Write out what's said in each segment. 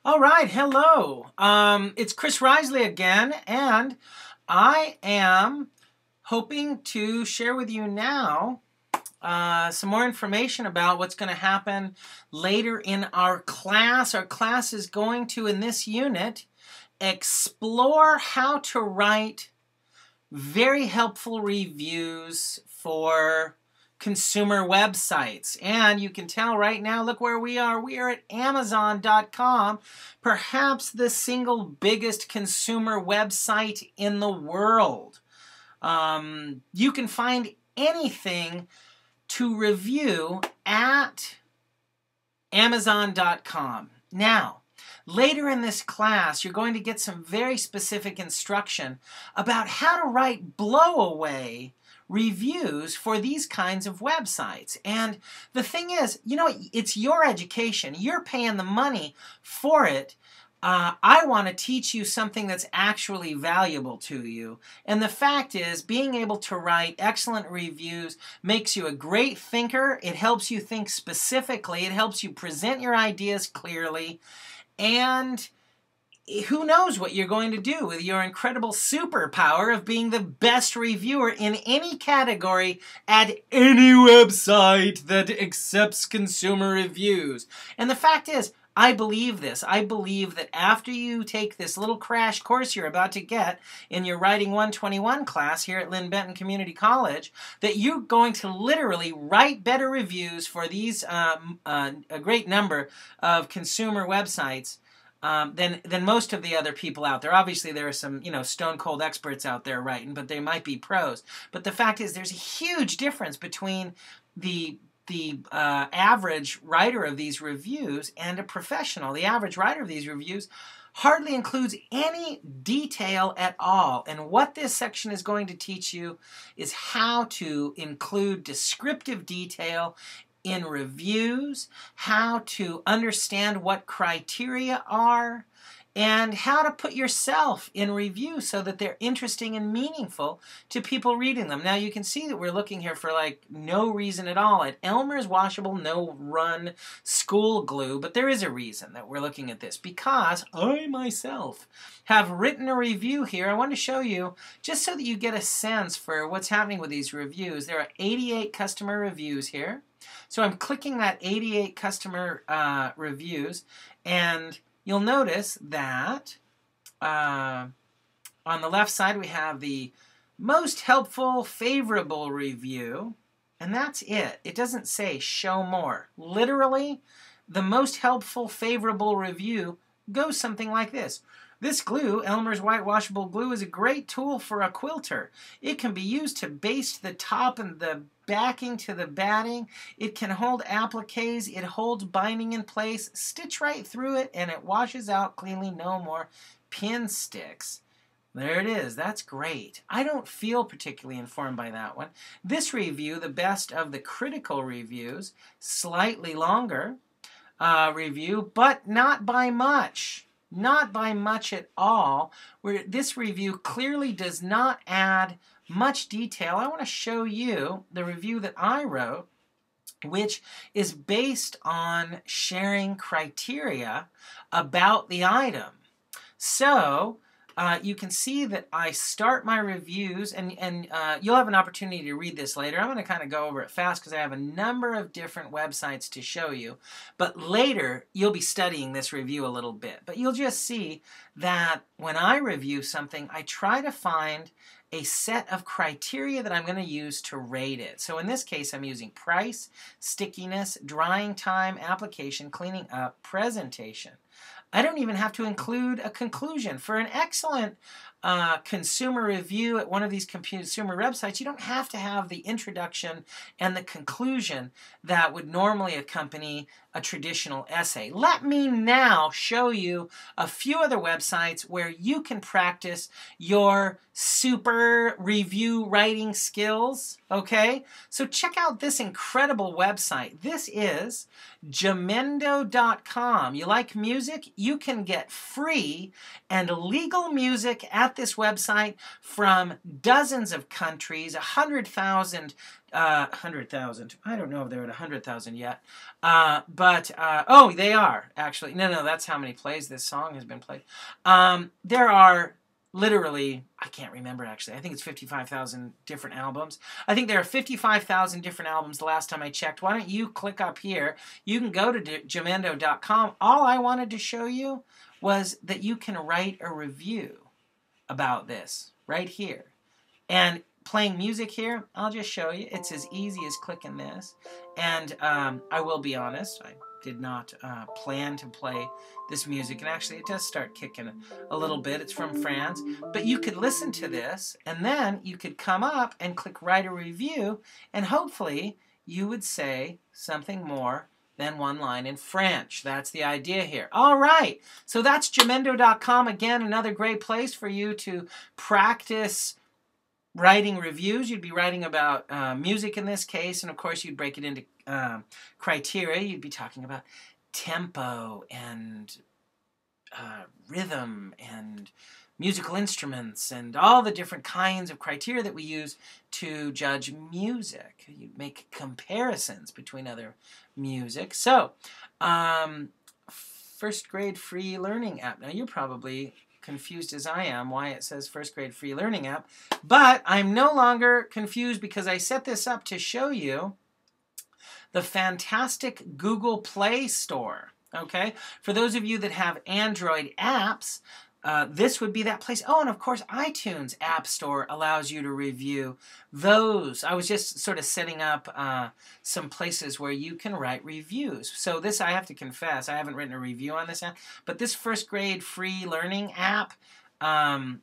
All right, hello. It's Chris Risley again, and I am hoping to share with you now some more information about what's going to happen later in our class. Our class is going to, in this unit, explore how to write very helpful reviews for consumer websites. And you can tell right now, look where we are. We are at Amazon.com, perhaps the single biggest consumer website in the world. You can find anything to review at Amazon.com. Now, later in this class, you're going to get some very specific instruction about how to write blow-away reviews for these kinds of websites. And the thing is, it's your education. You're paying the money for it. I want to teach you something that's actually valuable to you. And the fact is, being able to write excellent reviews makes you a great thinker. It helps you think specifically. It helps you present your ideas clearly. And who knows what you're going to do with your incredible superpower of being the best reviewer in any category at any website that accepts consumer reviews. And the fact is, I believe this. I believe that after you take this little crash course you're about to get in your Writing 121 class here at Lynn Benton Community College, that you're going to literally write better reviews for these a great number of consumer websites than most of the other people out there. Obviously, there are some, stone cold experts out there writing, but they might be pros. But the fact is, there's a huge difference between the average writer of these reviews and a professional. The average writer of these reviews hardly includes any detail at all. And what this section is going to teach you is how to include descriptive detail in reviews, how to understand what criteria are, and how to put yourself in review so that they're interesting and meaningful to people reading them. Now you can see that we're looking here for no reason at all at Elmer's Washable No Run School Glue, but there is a reason that we're looking at this, because I myself have written a review here. I want to show you just so that you get a sense for what's happening with these reviews. There are 88 customer reviews here. So I'm clicking that 88 customer reviews, and you'll notice that on the left side we have the most helpful, favorable review, and that's it. It doesn't say show more. Literally, the most helpful, favorable review goes something like this. This glue, Elmer's White Washable Glue, is a great tool for a quilter. It can be used to baste the top and the backing to the batting. It can hold appliques. It holds binding in place. Stitch right through it, and it washes out cleanly. No more pin sticks. There it is. That's great. I don't feel particularly informed by that one. This review, the best of the critical reviews, slightly longer review, but not by much. Not by much at all. Where this review clearly does not add much detail. I want to show you the review that I wrote, which is based on sharing criteria about the item. So you can see that I start my reviews, and you'll have an opportunity to read this later. I'm going to kind of go over it fast because I have a number of different websites to show you. But later, you'll be studying this review a little bit. But you'll just see that when I review something, I try to find a set of criteria that I'm going to use to rate it. So in this case, I'm using price, stickiness, drying time, application, cleaning up, presentation. I don't even have to include a conclusion. For an excellent consumer review at one of these consumer websites, you don't have to have the introduction and the conclusion that would normally accompany a traditional essay. Let me now show you a few other websites where you can practice your super review writing skills, okay? So check out this incredible website. This is Jamendo.com. You like music? You can get free and legal music at get this website from dozens of countries, 100,000, 100,000. I don't know if they're at 100,000 yet. Oh, they are, actually. No, that's how many plays this song has been played. There are literally, I can't remember actually, I think it's 55,000 different albums. I think there are 55,000 different albums the last time I checked. Why don't you click up here? You can go to Jamendo.com. All I wanted to show you was that you can write a review about this right here. And playing music here, I'll just show you. It's as easy as clicking this. And I will be honest, I did not plan to play this music, and actually it does start kicking a little bit. It's from France, but you could listen to this, and then you could come up and click write a review, and hopefully you would say something more than one line in French. That's the idea here. All right, so that's Jamendo.com. Again, another great place for you to practice writing reviews. You'd be writing about music in this case, and of course you'd break it into criteria. You'd be talking about tempo and rhythm and musical instruments and all the different kinds of criteria that we use to judge music. You make comparisons between other music. So, first grade free learning app. Now you're probably confused as I am why it says first grade free learning app, but I'm no longer confused because I set this up to show you the fantastic Google Play Store. Okay, for those of you that have Android apps, this would be that place. Oh, and of course, iTunes App Store allows you to review those. I was just sort of setting up some places where you can write reviews. So this, I have to confess, I haven't written a review on this app, but this first grade free learning app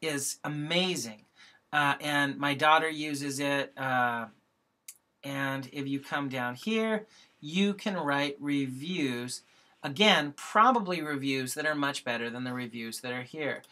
is amazing. And my daughter uses it. And if you come down here, you can write reviews. Again, probably reviews that are much better than the reviews that are here.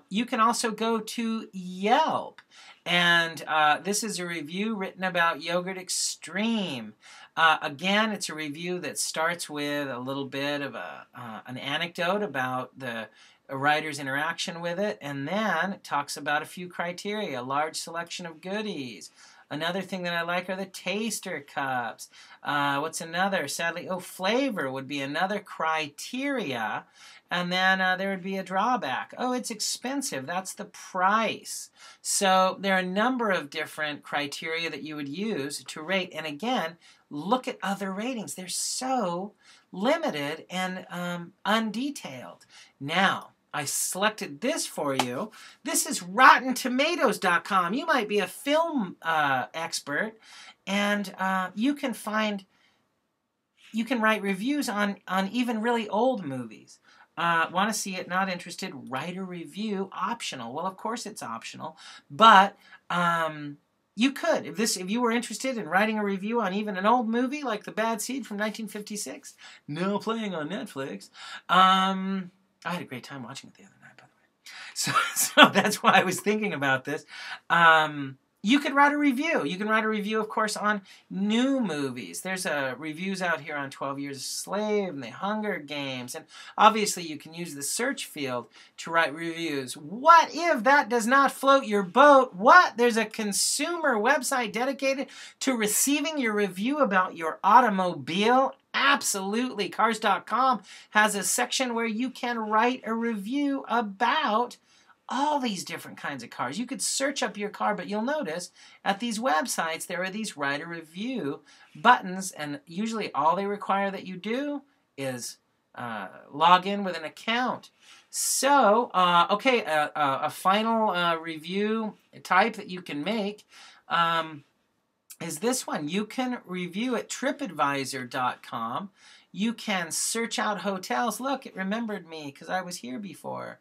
You can also go to Yelp. And this is a review written about Yogurt Extreme. Again, it's a review that starts with a little bit of an anecdote about the writer's interaction with it, and then it talks about a few criteria, a large selection of goodies. Another thing that I like are the taster cups. What's another? Sadly, flavor would be another criteria. And then there would be a drawback. Oh, it's expensive. That's the price. So there are a number of different criteria that you would use to rate. And again, look at other ratings. They're so limited and undetailed. Now, I selected this for you. This is RottenTomatoes.com. You might be a film expert, and you can write reviews on even really old movies. Want to see it, not interested, write a review, optional. Well, of course it's optional, but you could. If you were interested in writing a review on even an old movie like The Bad Seed from 1956, now playing on Netflix, I had a great time watching it the other night, by the way. So that's why I was thinking about this. You could write a review. You can write a review, of course, on new movies. There's reviews out here on 12 Years a Slave and The Hunger Games. And obviously, you can use the search field to write reviews. What if that does not float your boat? What? There's a consumer website dedicated to receiving your review about your automobile? Absolutely. Cars.com has a section where you can write a review about all these different kinds of cars. You could search up your car, but you'll notice at these websites there are these write a review buttons, and usually all they require that you do is log in with an account. So, okay, a final review type that you can make is this one. You can review at TripAdvisor.com. You can search out hotels. Look, it remembered me because I was here before.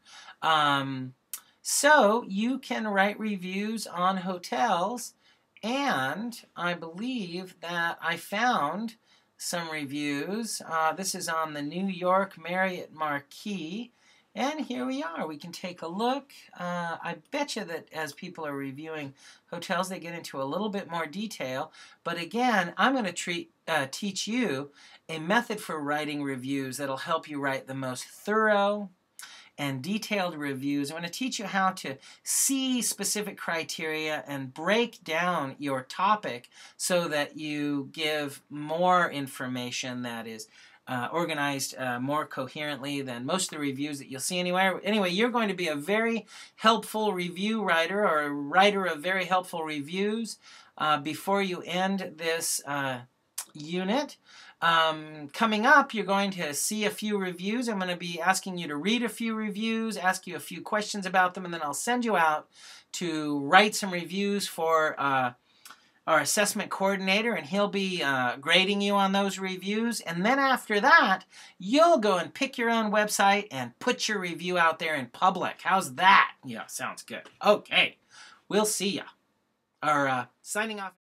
So you can write reviews on hotels, and I believe that I found some reviews. This is on the New York Marriott Marquis. And here we are. We can take a look. I bet you that as people are reviewing hotels, they get into a little bit more detail. But again, I'm going to teach you a method for writing reviews that'll help you write the most thorough and detailed reviews. I'm going to teach you how to see specific criteria and break down your topic so that you give more information that is organized more coherently than most of the reviews that you'll see anywhere. Anyway, you're going to be a very helpful review writer, or a writer of very helpful reviews before you end this unit. Coming up, you're going to see a few reviews. I'm going to be asking you to read a few reviews, ask you a few questions about them, and then I'll send you out to write some reviews for our assessment coordinator, and he'll be grading you on those reviews. And then after that, you'll go and pick your own website and put your review out there in public. How's that? Yeah, sounds good. Okay, we'll see ya. Signing off.